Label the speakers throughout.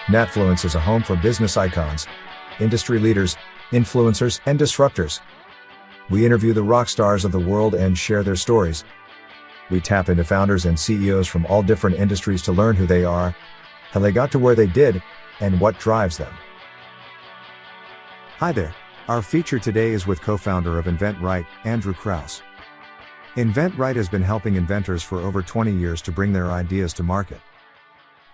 Speaker 1: Natfluence is a home for business icons, industry leaders, influencers, and disruptors. We interview the rock stars of the world and share their stories. We tap into founders and CEOs from all different industries to learn who they are, how they got to where they did, and what drives them. Hi there. Our feature today is with co-founder of inventRight, Andrew Krauss. inventRight has been helping inventors for over 20 years to bring their ideas to market.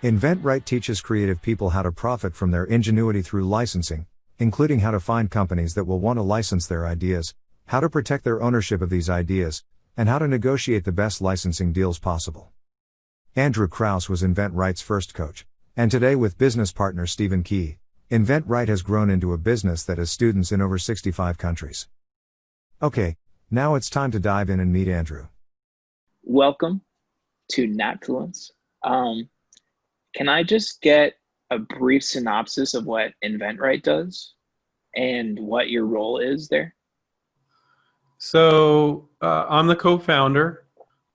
Speaker 1: inventRight teaches creative people how to profit from their ingenuity through licensing, including how to find companies that will want to license their ideas, how to protect their ownership of these ideas, and how to negotiate the best licensing deals possible. Andrew Krauss was inventRight's first coach, and today with business partner Stephen Key, inventRight has grown into a business that has students in over 65 countries. Okay, now it's time to dive in and meet Andrew.
Speaker 2: Welcome to Natfluence. Can I just get a brief synopsis of what inventRight does and what your role is there?
Speaker 3: So I'm the co-founder.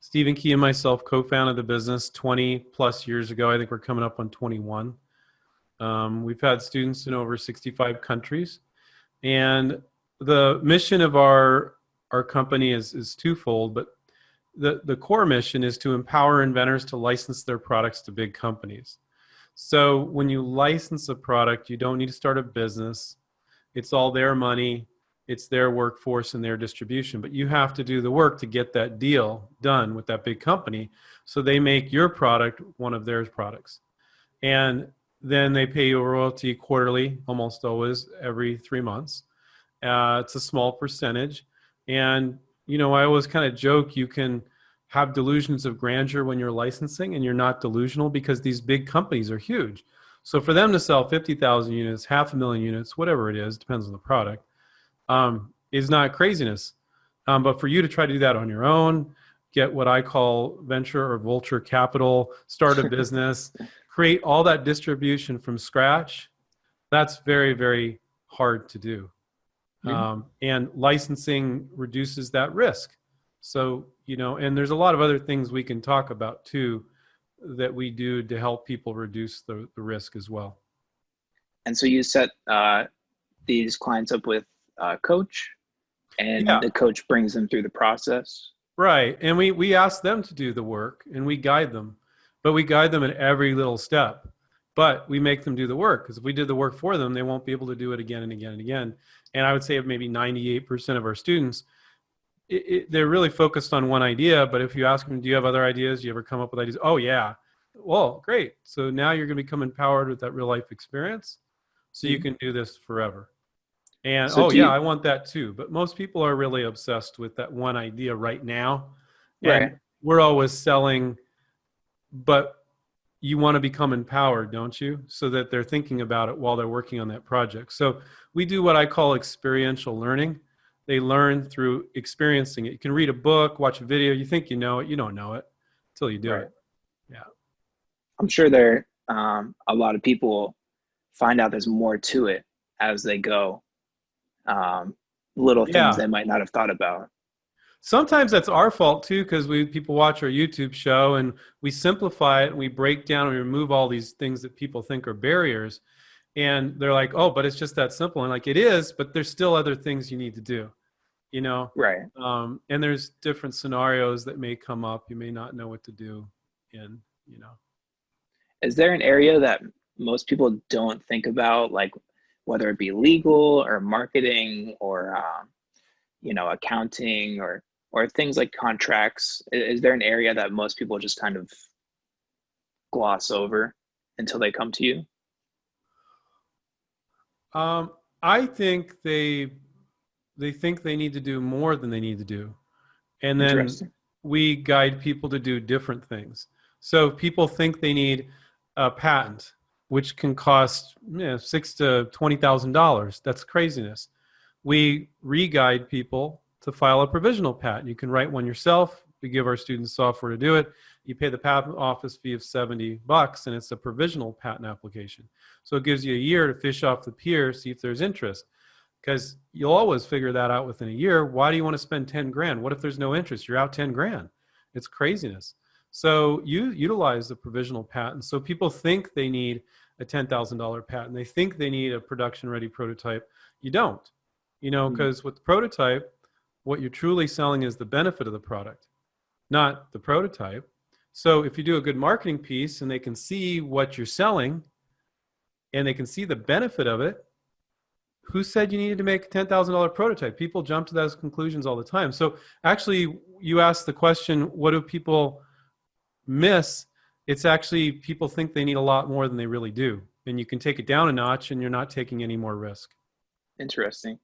Speaker 3: Stephen Key and myself co-founded the business 20 plus years ago. I think we're coming up on 21. We've had students in over 65 countries. And the mission of our company is twofold, but the core mission is to empower inventors to license their products to big companies. So when you license a product, you don't need to start a business. It's all their money. It's their workforce and their distribution, but you have to do the work to get that deal done with that big company so they make your product one of their products. And then they pay you a royalty quarterly, almost always every 3 months. It's a small percentage. And, you know, I always kind of joke you can have delusions of grandeur when you're licensing and you're not delusional because these big companies are huge. So for them to sell 50,000 units, 500,000 units, whatever it is, depends on the product, is not craziness. But for you to try to do that on your own, get what I call venture or vulture capital, start a business, create all that distribution from scratch, that's very, very hard to do. And licensing reduces that risk. So, you know, and there's a lot of other things we can talk about too that we do to help people reduce the risk as well.
Speaker 2: And so you set these clients up with a coach, and the coach brings them through the process.
Speaker 3: Right. And we ask them to do the work and we guide them, but we guide them at every little step. But we make them do the work, because if we did the work for them, they won't be able to do it again and again and again. And I would say maybe 98% of our students, they're really focused on one idea. But if you ask them, do you have other ideas? Do you ever come up with ideas? Oh, yeah. Well, great. So now you're going to become empowered with that real life experience. So you can do this forever. And so I want that too. But most people are really obsessed with that one idea right now. And we're always selling, but you want to become empowered, don't you? So that they're thinking about it while they're working on that project. So we do what I call experiential learning. They learn through experiencing it. You can read a book, watch a video. You think you know it. You don't know it until you do it. Yeah.
Speaker 2: I'm sure there a lot of people find out there's more to it as they go. Little things they might not have thought about.
Speaker 3: Sometimes that's our fault too, because people watch our YouTube show and we simplify it and we break down and we remove all these things that people think are barriers. And they're like, oh, but it's just that simple. And like, it is, but there's still other things you need to do, you know?
Speaker 2: Right.
Speaker 3: And there's different scenarios that may come up. You may not know what to do in, you know.
Speaker 2: Is there an area that most people don't think about, like whether it be legal or marketing or, you know, accounting or things like contracts? Is there an area that most people just kind of gloss over until they come to you?
Speaker 3: I think they think they need to do more than they need to do. And then we guide people to do different things. So people think they need a patent, which can cost $6,000 to $20,000. That's craziness. We re-guide people to file a provisional patent. You can write one yourself. We give our students software to do it. You pay the patent office fee of $70 and it's a provisional patent application. So it gives you a year to fish off the pier, see if there's interest. Because you'll always figure that out within a year. Why do you want to spend 10 grand? What if there's no interest? You're out 10 grand. It's craziness. So you utilize the provisional patent. So people think they need a $10,000 patent. They think they need a production ready prototype. You don't, because with the prototype, what you're truly selling is the benefit of the product, not the prototype. So if you do a good marketing piece and they can see what you're selling and they can see the benefit of it, who said you needed to make a $10,000 prototype? People jump to those conclusions all the time. So actually, you asked the question, what do people miss? It's actually people think they need a lot more than they really do. And you can take it down a notch and you're not taking any more risk.
Speaker 2: Interesting.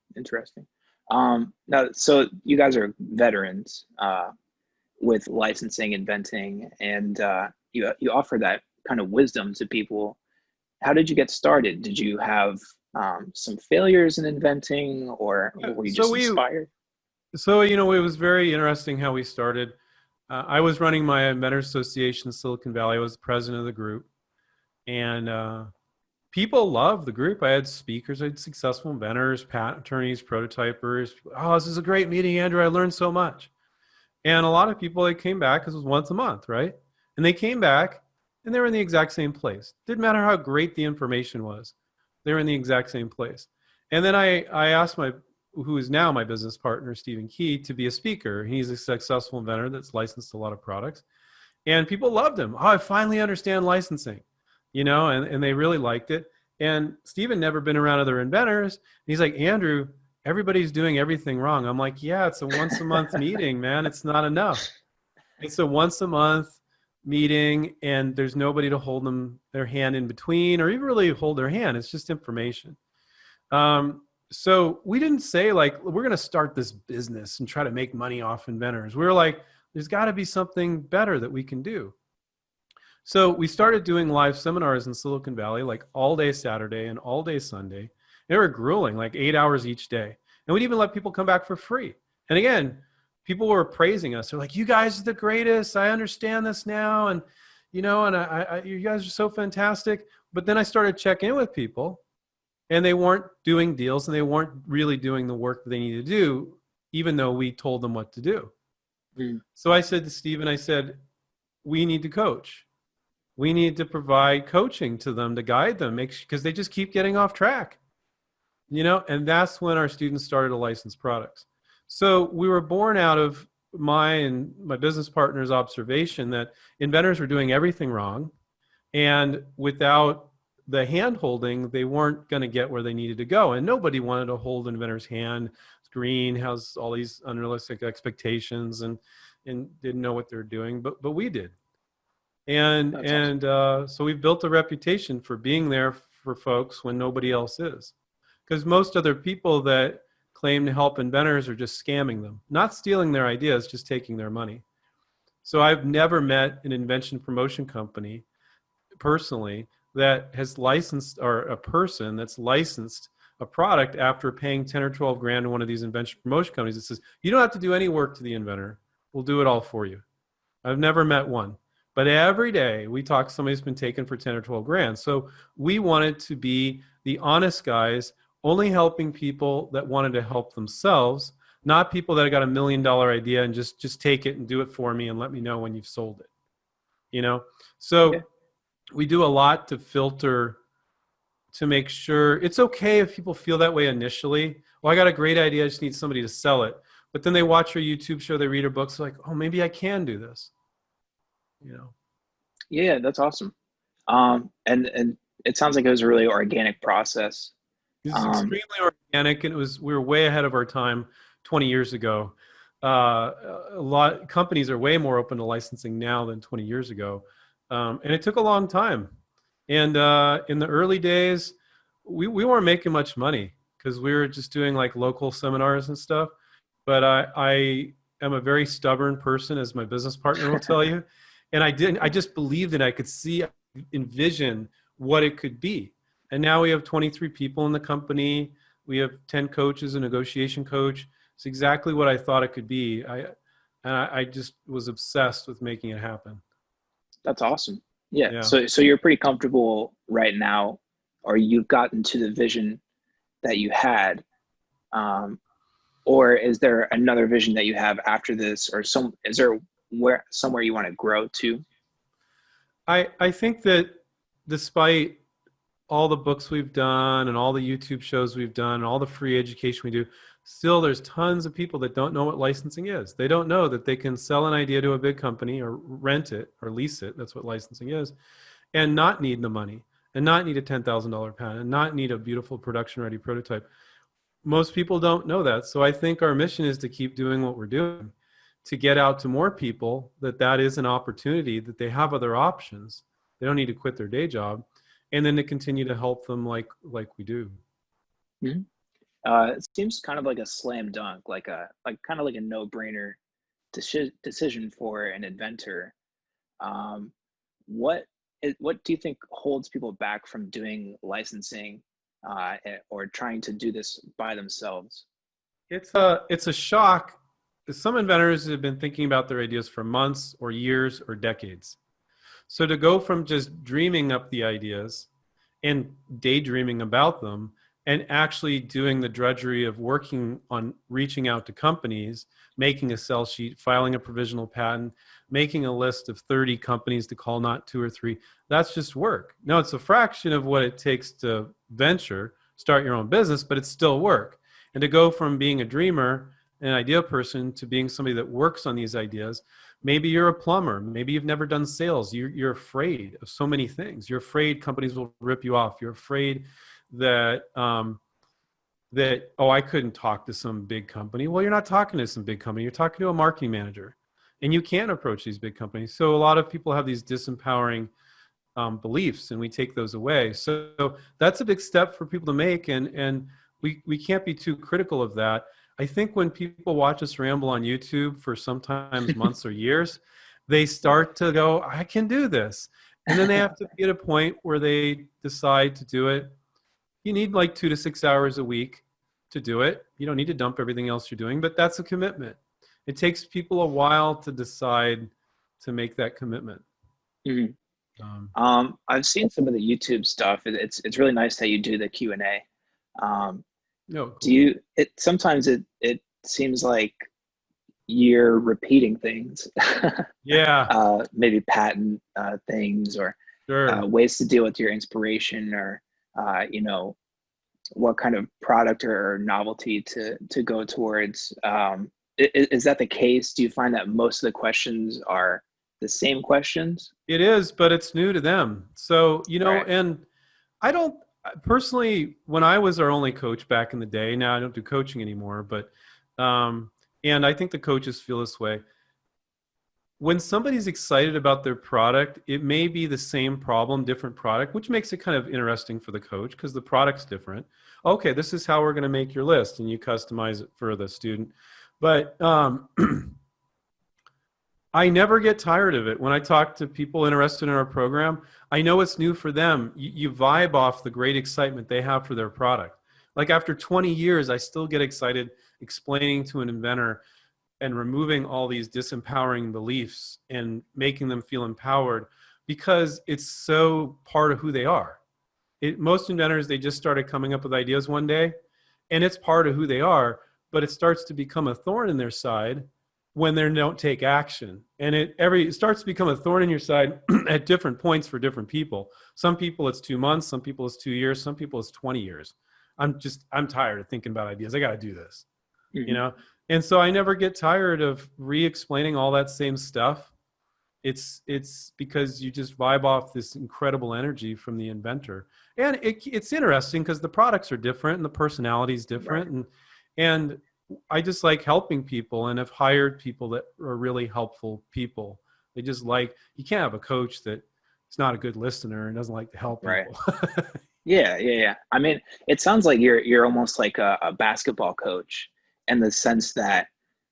Speaker 2: Now, so you guys are veterans with licensing, inventing, and you offer that kind of wisdom to people. How did you get started? Did you have some failures in inventing, or were you just inspired?
Speaker 3: So, it was very interesting how we started. I was running my Inventors Association in Silicon Valley. I was the president of the group. And people loved the group. I had speakers, I had successful inventors, patent attorneys, prototypers. Oh, this is a great meeting, Andrew. I learned so much. And a lot of people, they came back because it was once a month, right? And they came back and they were in the exact same place. Didn't matter how great the information was. They were in the exact same place. And then I asked who is now my business partner, Stephen Key, to be a speaker. He's a successful inventor that's licensed a lot of products. And people loved him. Oh, I finally understand licensing, and they really liked it. And Stephen never been around other inventors. He's like, Andrew, everybody's doing everything wrong. I'm like, yeah, it's a once a month meeting, man. It's not enough. It's a once a month meeting and there's nobody to hold their hand in between or even really hold their hand. It's just information. So we didn't say like, we're going to start this business and try to make money off inventors. We were like, there's got to be something better that we can do. So we started doing live seminars in Silicon Valley, like all day Saturday and all day Sunday. They were grueling, like 8 hours each day. And we'd even let people come back for free. And again, people were praising us. They're like, you guys are the greatest. I understand this now. And, you guys are so fantastic. But then I started checking in with people and they weren't doing deals and they weren't really doing the work that they needed to do, even though we told them what to do. So I said to Stephen, I said, we need to coach. We need to provide coaching to them to guide them, because they just keep getting off track, and that's when our students started to license products. So we were born out of my and my business partner's observation that inventors were doing everything wrong. And without the hand holding, they weren't going to get where they needed to go. And nobody wanted to hold an inventor's hand. It's green, has all these unrealistic expectations and didn't know what they were doing, but we did. And awesome. So we've built a reputation for being there for folks when nobody else is. Because most other people that claim to help inventors are just scamming them, not stealing their ideas, just taking their money. So I've never met an invention promotion company personally that has licensed, or a person that's licensed a product after paying 10 or 12 grand to one of these invention promotion companies that says, you don't have to do any work to the inventor. We'll do it all for you. I've never met one. But every day we talk to somebody who's been taken for 10 or 12 grand. So we wanted to be the honest guys, only helping people that wanted to help themselves, not people that got $1 million idea and just take it and do it for me and let me know when you've sold it. So we do a lot to filter, to make sure it's okay if people feel that way initially. Well, I got a great idea, I just need somebody to sell it. But then they watch our YouTube show, they read our books, like, oh, maybe I can do this.
Speaker 2: Yeah, that's awesome. And it sounds like it was a really organic process.
Speaker 3: It's extremely organic, and we were way ahead of our time 20 years ago. Companies are way more open to licensing now than 20 years ago. And it took a long time. And in the early days, we weren't making much money because we were just doing like local seminars and stuff. But I am a very stubborn person, as my business partner will tell you. And I just believed that I could envision what it could be. And now we have 23 people in the company. We have 10 coaches, a negotiation coach. It's exactly what I thought it could be. I just was obsessed with making it happen.
Speaker 2: That's awesome. Yeah. So you're pretty comfortable right now, or you've gotten to the vision that you had, or is there another vision that you have after this, or is there somewhere you want to grow to?
Speaker 3: I think that despite all the books we've done and all the YouTube shows we've done and all the free education we do, still there's tons of people that don't know what licensing is. They don't know that they can sell an idea to a big company or rent it or lease it. That's what licensing is. And not need the money and not need a $10,000 patent and not need a beautiful production ready prototype. Most people don't know that. So I think our mission is to keep doing what we're doing, to get out to more people that is an opportunity, that they have other options. They don't need to quit their day job, and then to continue to help them like we do.
Speaker 2: Mm-hmm. It seems kind of like a slam dunk, like kind of like a no-brainer decision for an inventor. What do you think holds people back from doing licensing or trying to do this by themselves?
Speaker 3: It's a shock. Some inventors have been thinking about their ideas for months or years or decades. So to go from just dreaming up the ideas and daydreaming about them and actually doing the drudgery of working on reaching out to companies, making a sell sheet, filing a provisional patent, making a list of 30 companies to call, not 2 or 3, that's just work. No, it's a fraction of what it takes to venture, start your own business, but it's still work. And to go from being a dreamer, an idea person, to being somebody that works on these ideas, maybe you're a plumber, maybe you've never done sales, you're afraid of so many things. You're afraid companies will rip you off. You're afraid that I couldn't talk to some big company. Well, you're not talking to some big company. You're talking to a marketing manager, and you can't approach these big companies. So a lot of people have these disempowering beliefs, and we take those away. So that's a big step for people to make, and we can't be too critical of that. I think when people watch us ramble on YouTube for sometimes months or years, they start to go, I can do this. And then they have to be at a point where they decide to do it. You need like 2 to 6 hours a week to do it. You don't need to dump everything else you're doing, but that's a commitment. It takes people a while to decide to make that commitment.
Speaker 2: Mm-hmm. I've seen some of the YouTube stuff. It's really nice that you do the Q&A.
Speaker 3: No, cool.
Speaker 2: Sometimes it seems like you're repeating things.
Speaker 3: Yeah.
Speaker 2: Maybe patent things or
Speaker 3: Sure.
Speaker 2: ways to deal with your inspiration, or what kind of product or novelty to go towards. Is that the case? Do you find that most of the questions are the same questions?
Speaker 3: It is, but it's new to them. So,
Speaker 2: Right.
Speaker 3: and I don't personally, when I was our only coach back in the day, now I don't do coaching anymore, but, and I think the coaches feel this way. When somebody's excited about their product, it may be the same problem, different product, which makes it kind of interesting for the coach because the product's different. Okay, this is how we're going to make your list, and you customize it for the student. But I never get tired of it. When I talk to people interested in our program, I know it's new for them. You vibe off the great excitement they have for their product. Like after 20 years, I still get excited explaining to an inventor and removing all these disempowering beliefs and making them feel empowered because it's so part of who they are. Most inventors, they just started coming up with ideas one day, and it's part of who they are, but it starts to become a thorn in their side when they don't take action. And it starts to become a thorn in your side at different points for different people. Some people it's 2 months, some people it's 2 years, some people it's 20 years. I'm tired of thinking about ideas. I got to do this,
Speaker 2: Mm-hmm.
Speaker 3: And so I never get tired of re-explaining all that same stuff. It's because you just vibe off this incredible energy from the inventor. And it's interesting because the products are different and the personality is different. Right. And I just like helping people, and have hired people that are really helpful people. They just you can't have a coach that is not a good listener and doesn't like to help people.
Speaker 2: Right. Yeah. I mean, it sounds like you're almost like a basketball coach, in the sense that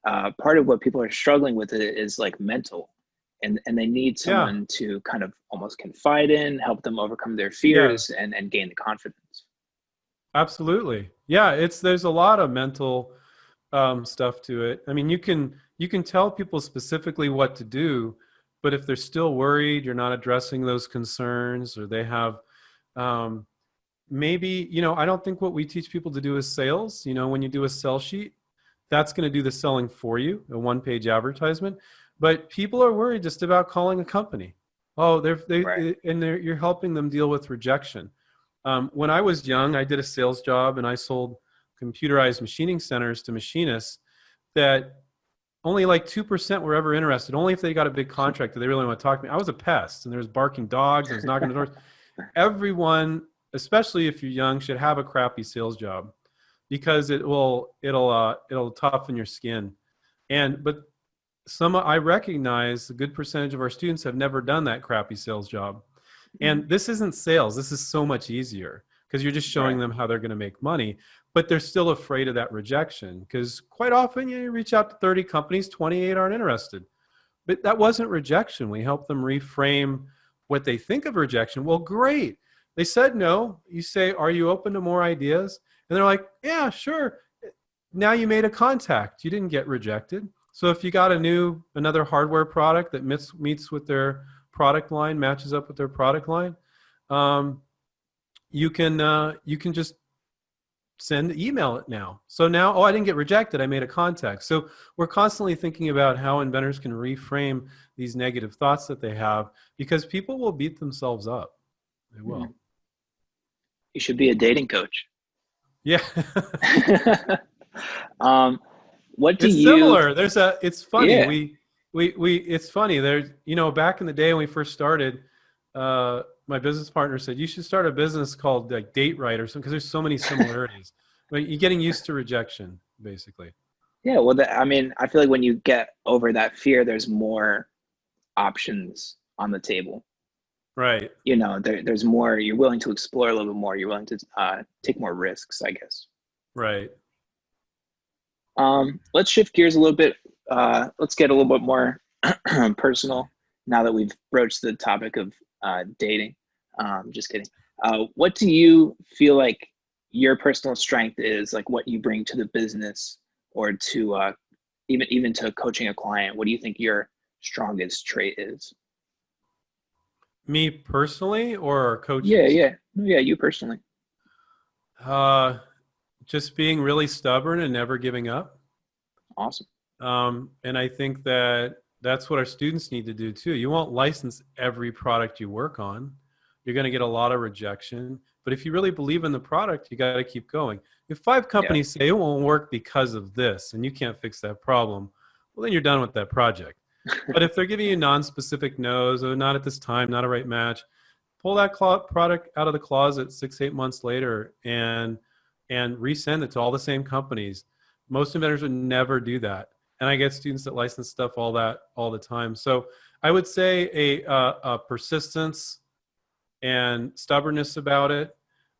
Speaker 2: part of what people are struggling with is like mental, and they need someone to kind of almost confide in, help them overcome their fears, and gain the confidence.
Speaker 3: Absolutely. Yeah, there's a lot of mental stuff to it. I mean, you can tell people specifically what to do, but if they're still worried, you're not addressing those concerns, or they have maybe, I don't think what we teach people to do is sales. When you do a sell sheet, that's going to do the selling for you, a one-page advertisement. But people are worried just about calling a company. Oh,
Speaker 2: Right.
Speaker 3: you're helping them deal with rejection. When I was young, I did a sales job and I sold computerized machining centers to machinists that only like 2% were ever interested. Only if they got a big contract did they really want to talk to me. I was a pest, and there was barking dogs. I was knocking on doors. Everyone, especially if you're young, should have a crappy sales job because it'll toughen your skin. But I recognize a good percentage of our students have never done that crappy sales job. And this isn't sales. This is so much easier because you're just showing them how they're going to make money. But they're still afraid of that rejection because quite often you reach out to 30 companies, 28 aren't interested. But that wasn't rejection. We help them reframe what they think of rejection. Well, great. They said no. You say, are you open to more ideas? And they're like, yeah, sure. Now you made a contact. You didn't get rejected. So if you got another hardware product that meets with their product line, matches up with their product line, you can just email it now. So now, I didn't get rejected. I made a contact. So we're constantly thinking about how inventors can reframe these negative thoughts that they have because people will beat themselves up. They will.
Speaker 2: You should be a dating coach.
Speaker 3: Yeah.
Speaker 2: What do
Speaker 3: it's
Speaker 2: you?
Speaker 3: Similar. It's funny.
Speaker 2: Yeah.
Speaker 3: It's funny. There's, back in the day when we first started, my business partner said, you should start a business called like DateRight or something because there's so many similarities. But you're getting used to rejection, basically.
Speaker 2: Yeah. Well, I feel like when you get over that fear, there's more options on the table.
Speaker 3: Right.
Speaker 2: There's more, you're willing to explore a little bit more. You're willing to take more risks, I guess.
Speaker 3: Right.
Speaker 2: Let's shift gears a little bit. Let's get a little bit more personal now that we've broached the topic of dating. Just kidding. What do you feel like your personal strength is, like what you bring to the business or to even to coaching a client? What do you think your strongest trait is?
Speaker 3: Me personally or our coaches?
Speaker 2: Yeah, you personally.
Speaker 3: Just being really stubborn and never giving up.
Speaker 2: Awesome.
Speaker 3: And I think that's what our students need to do too. You won't license every product you work on. You're going to get a lot of rejection. But if you really believe in the product, you got to keep going. If 5 companies say it won't work because of this and you can't fix that problem, well, then you're done with that project. But if they're giving you non-specific no's, or not at this time, not a right match, pull that product out of the closet 6-8 months later and resend it to all the same companies. Most inventors would never do that. And I get students that license stuff all the time. So I would say a persistence and stubbornness about it,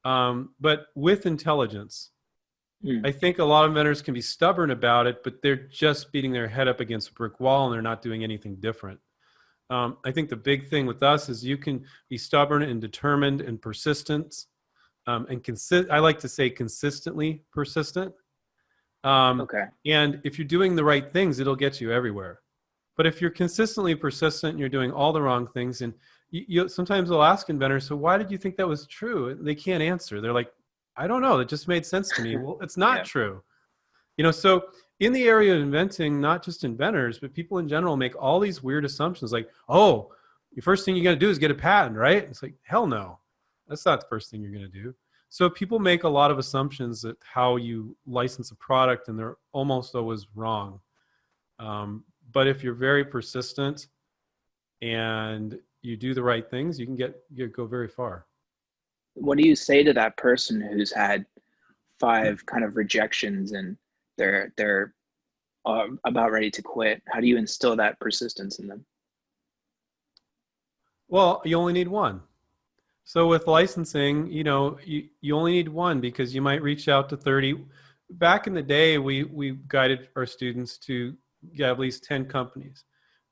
Speaker 3: but with intelligence. I think a lot of inventors can be stubborn about it, but they're just beating their head up against a brick wall and they're not doing anything different. I think the big thing with us is you can be stubborn and determined and persistent, and I like to say consistently persistent.
Speaker 2: Okay.
Speaker 3: And if you're doing the right things, it'll get you everywhere. But if you're consistently persistent and you're doing all the wrong things, and sometimes they'll ask inventors, so why did you think that was true? And they can't answer. They're like, I don't know. It just made sense to me. Well, it's not true. So in the area of inventing, not just inventors, but people in general make all these weird assumptions like, oh, the first thing you're going to do is get a patent, right? It's like, hell no. That's not the first thing you're going to do. So people make a lot of assumptions that how you license a product, and they're almost always wrong. But if you're very persistent and you do the right things, you can go very far.
Speaker 2: What do you say to that person who's had 5 kind of rejections and they're about ready to quit? How do you instill that persistence in them?
Speaker 3: Well, you only need one. So with licensing, you only need one because you might reach out to 30. Back in the day, we guided our students to get at least 10 companies.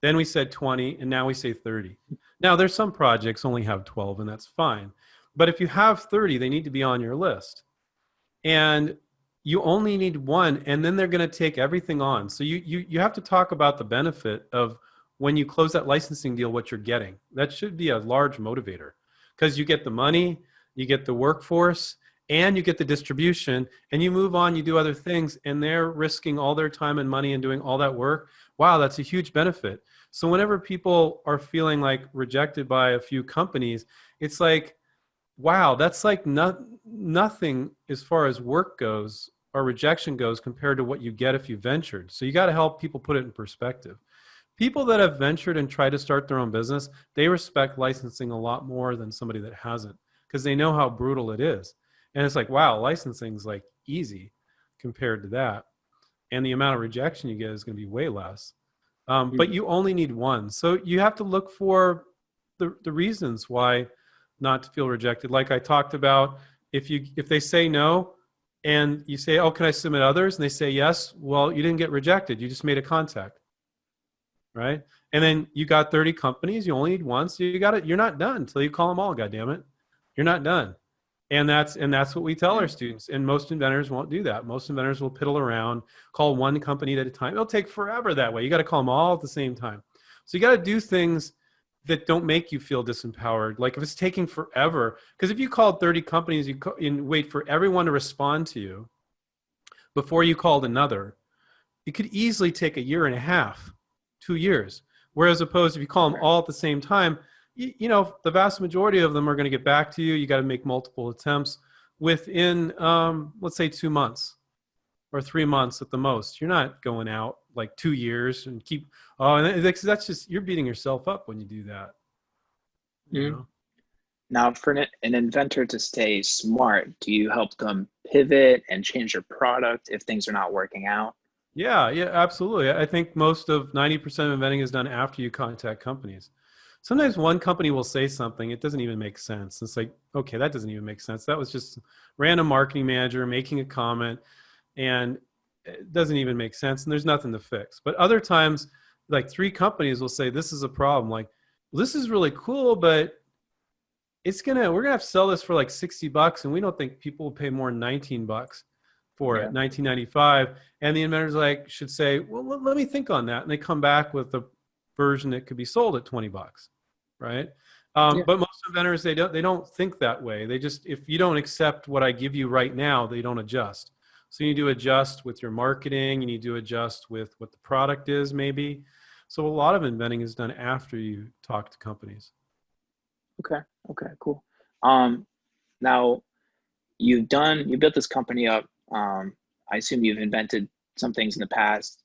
Speaker 3: Then we said 20, and now we say 30. Now, there's some projects only have 12, and that's fine. But if you have 30, they need to be on your list. And you only need one, and then they're going to take everything on. So you have to talk about the benefit of when you close that licensing deal, what you're getting. That should be a large motivator because you get the money, you get the workforce, and you get the distribution, and you move on, you do other things, and they're risking all their time and money and doing all that work wow, that's a huge benefit. So whenever people are feeling like rejected by a few companies, it's like, wow, that's like nothing as far as work goes or rejection goes compared to what you get if you ventured. So you got to help people put it in perspective. People that have ventured and tried to start their own business, they respect licensing a lot more than somebody that hasn't, because they know how brutal it is. And it's like, wow, licensing's like easy compared to that. And the amount of rejection you get is going to be way less. But you only need one. So you have to look for the reasons why not to feel rejected. Like I talked about, if they say no and you say, oh, can I submit others? And they say yes, well, you didn't get rejected. You just made a contact. Right? And then you got 30 companies, you only need one, so you're not done until you call them all, God damn it. You're not done. And that's what we tell our students. And most inventors won't do that. Most inventors will piddle around, call one company at a time. It'll take forever that way. You got to call them all at the same time. So you got to do things that don't make you feel disempowered. Like if it's taking forever, because if you called 30 companies, you wait for everyone to respond to you before you called another, it could easily take a year and a half, 2 years. Whereas opposed, if you call them all at the same time, you know, the vast majority of them are going to get back to you. You got to make multiple attempts within, let's say 2 months or 3 months at the most. You're not going out like 2 years and and that's just, you're beating yourself up when you do that. You know?
Speaker 2: Now, for an inventor to stay smart, do you help them pivot and change their product if things are not working out?
Speaker 3: Yeah, absolutely. I think most of 90% of inventing is done after you contact companies. Sometimes one company will say something, it doesn't even make sense. It's like, okay, that doesn't even make sense. That was just random marketing manager making a comment, and it doesn't even make sense, and there's nothing to fix. But other times, like 3 companies will say, this is a problem. Like, well, this is really cool, but we're gonna have to sell this for like $60, and we don't think people will pay more than $19 for it, $19.95. And the inventors should say, well, let me think on that. And they come back with a version that could be sold at $20, right? But most inventors, they don't think that way. They just, if you don't accept what I give you right now, they don't adjust. So you need to adjust with your marketing. You need to adjust with what the product is, maybe. So a lot of inventing is done after you talk to companies.
Speaker 2: Okay, cool. Now you built this company up. I assume you've invented some things in the past.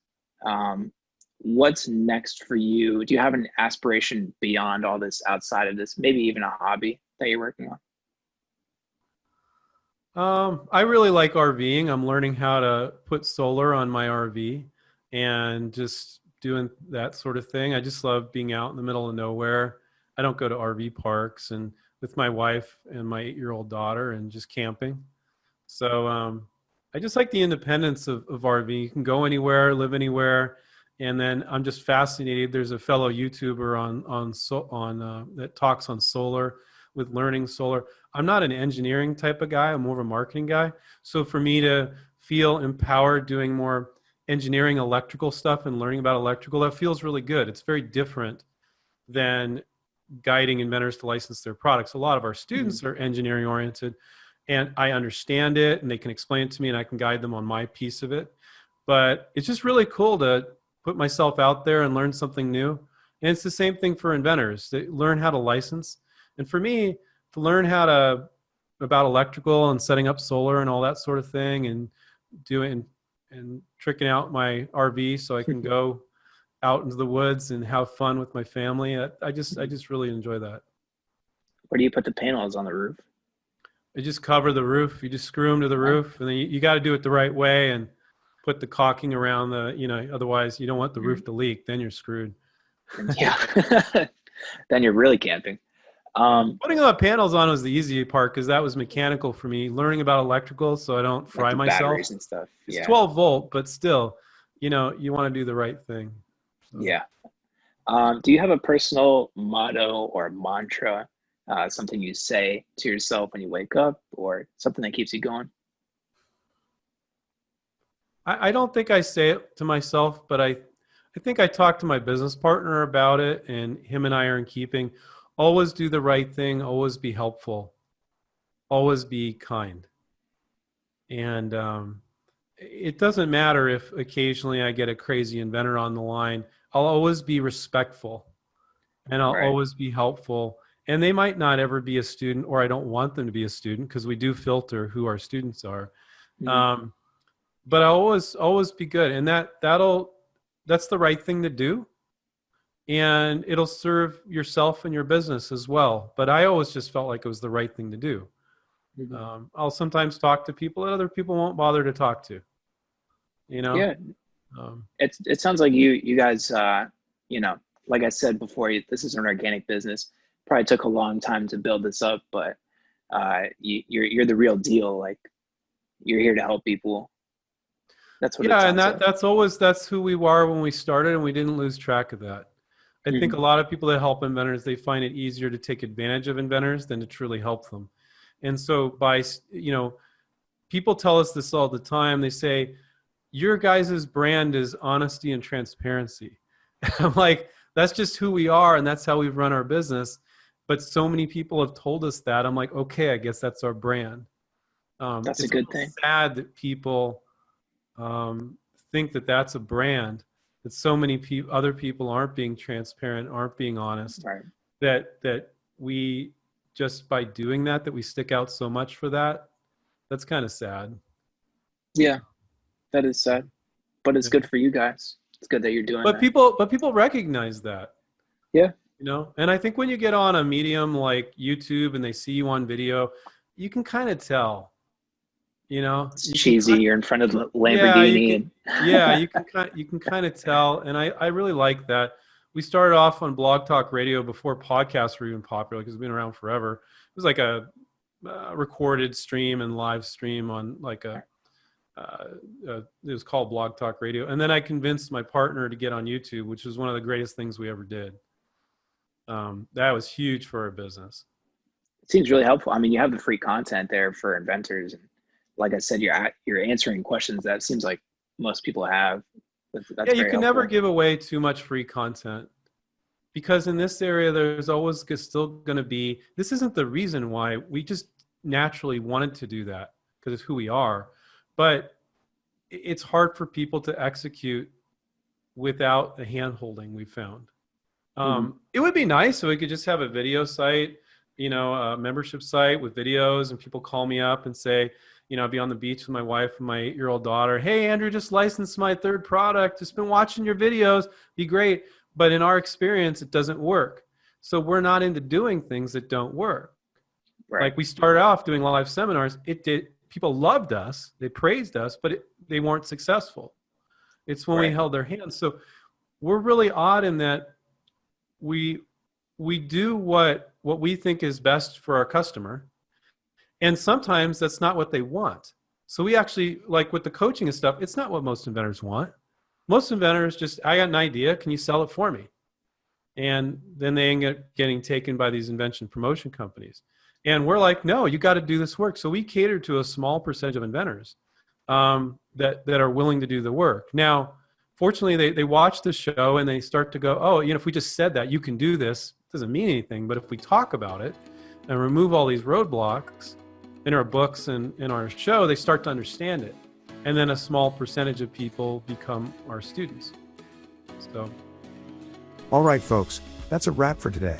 Speaker 2: What's next for you? Do you have an aspiration beyond all this, outside of this, maybe even a hobby that you're working on?
Speaker 3: I really like RVing. I'm learning how to put solar on my RV and just doing that sort of thing. I just love being out in the middle of nowhere. I don't go to RV parks, and with my wife and my 8-year-old daughter, and just camping. So I just like the independence of RV. You can go anywhere, live anywhere. And then I'm just fascinated. There's a fellow YouTuber on that talks on solar, with learning solar. I'm not an engineering type of guy. I'm more of a marketing guy. So for me to feel empowered doing more engineering, electrical stuff and learning about electrical, that feels really good. It's very different than guiding inventors to license their products. A lot of our students are engineering oriented, and I understand it, and they can explain it to me, and I can guide them on my piece of it. But it's just really cool to put myself out there and learn something new. And it's the same thing for inventors. They learn how to license. And for me, to learn about electrical and setting up solar and all that sort of thing, and doing and tricking out my RV so I can go out into the woods and have fun with my family. I just really enjoy that.
Speaker 2: Where do you put the panels on the roof?
Speaker 3: I just cover the roof. You just screw them to the roof, and then you got to do it the right way and put the caulking around otherwise you don't want the roof to leak. Then you're screwed.
Speaker 2: Yeah. Then you're really camping.
Speaker 3: Putting the panels on was the easy part, because that was mechanical for me. Learning about electrical so I don't fry myself.
Speaker 2: Batteries and stuff.
Speaker 3: It's 12 volt, but still, you want to do the right thing. So.
Speaker 2: Yeah. Do you have a personal motto or mantra, something you say to yourself when you wake up, or something that keeps you going?
Speaker 3: I don't think I say it to myself, but I think I talk to my business partner about it, and him and I are in keeping. Always do the right thing. Always be helpful. Always be kind. And it doesn't matter if occasionally I get a crazy inventor on the line. I'll always be respectful, and I'll
Speaker 2: Right.
Speaker 3: always be helpful. And they might not ever be a student, or I don't want them to be a student, because we do filter who our students are.
Speaker 2: Mhm.
Speaker 3: But I'll always be good, and that's the right thing to do, and it'll serve yourself and your business as well. But I always just felt like it was the right thing to do.
Speaker 2: Mhm.
Speaker 3: I'll sometimes talk to people that other people won't bother to talk to.
Speaker 2: Yeah,
Speaker 3: Um,
Speaker 2: it sounds like you guys, you know, like I said before, this is an organic business. Probably took a long time to build this up, but you're the real deal. Like, you're here to help people. That's what it
Speaker 3: yeah, and
Speaker 2: sounds like.
Speaker 3: that's who we were when we started, and we didn't lose track of that. I think a
Speaker 2: Mhm.
Speaker 3: lot of people that help inventors, they find it easier to take advantage of inventors than to truly help them. And so people tell us this all the time. They say, your guys' brand is honesty and transparency. I'm like, that's just who we are, and that's how we run our business. But so many people have told us that. I'm like, okay, I guess that's our brand.
Speaker 2: That's a
Speaker 3: It's a
Speaker 2: good
Speaker 3: little
Speaker 2: thing.
Speaker 3: sad that people think that that's a brand, that so many other people aren't being transparent, aren't being honest,
Speaker 2: Right.
Speaker 3: that we just by doing that we stick out so much for that. That's kind of sad.
Speaker 2: Yeah, that is sad, but it's
Speaker 3: Yeah.
Speaker 2: good for you guys. It's good that you're doing
Speaker 3: But
Speaker 2: that.
Speaker 3: people recognize that,
Speaker 2: Yeah.
Speaker 3: and I think when you get on a medium like YouTube and they see you on video, you can kind of tell,
Speaker 2: It's
Speaker 3: you can
Speaker 2: cheesy. You're in front of the
Speaker 3: Yeah,
Speaker 2: Lamborghini.
Speaker 3: you can kind of tell, and I really like that. We started off on Blog Talk Radio before podcasts were even popular, because we've been around forever. It was like a recorded stream and live stream on like it was called Blog Talk Radio, and then I convinced my partner to get on YouTube, which was one of the greatest things we ever did. That was huge for our business.
Speaker 2: It seems really helpful. I mean, you have the free content there for inventors, and like I said, you're answering questions that seems like most people have. That's
Speaker 3: Yeah, you
Speaker 2: very
Speaker 3: can never
Speaker 2: helpful.
Speaker 3: give away too much free content, because in this area there's always still going to be, this isn't the reason why, we just naturally wanted to do that because it's who we are, but it's hard for people to execute without the hand holding we found.
Speaker 2: Mhm.
Speaker 3: It would be nice if we could just have a video site, a membership site with videos, and people call me up and say, I'd be on the beach with my wife and my 8-year-old daughter. Hey, Andrew, just licensed my 3rd product. Just been watching your videos. Be great. But in our experience, it doesn't work. So we're not into doing things that don't work.
Speaker 2: Right.
Speaker 3: Like, we started off doing live seminars. It did. People loved us. They praised us, but they weren't successful. It's when we
Speaker 2: Right.
Speaker 3: held their hands. So we're really odd in that we do what we think is best for our customer. And sometimes that's not what they want. So we actually, like with the coaching and stuff, it's not what most inventors want. Most inventors just, I got an idea, can you sell it for me? And then they end up getting taken by these invention promotion companies. And we're like, no, you got to do this work. So we cater to a small percentage of inventors that are willing to do the work. Now, fortunately, they watch the show and they start to go, oh, if we just said that you can do this, it doesn't mean anything. But if we talk about it and remove all these roadblocks in our books and in our show, they start to understand it. And then a small percentage of people become our students. So,
Speaker 1: All right, folks, that's a wrap for today.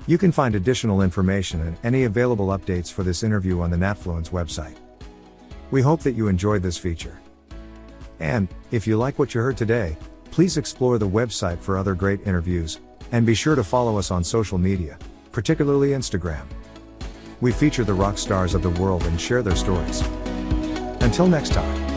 Speaker 1: You can find additional information and any available updates for this interview on the Natfluence website. We hope that you enjoyed this feature. And, if you like what you heard today, please explore the website for other great interviews, and be sure to follow us on social media, particularly Instagram. We feature the rock stars of the world and share their stories. Until next time.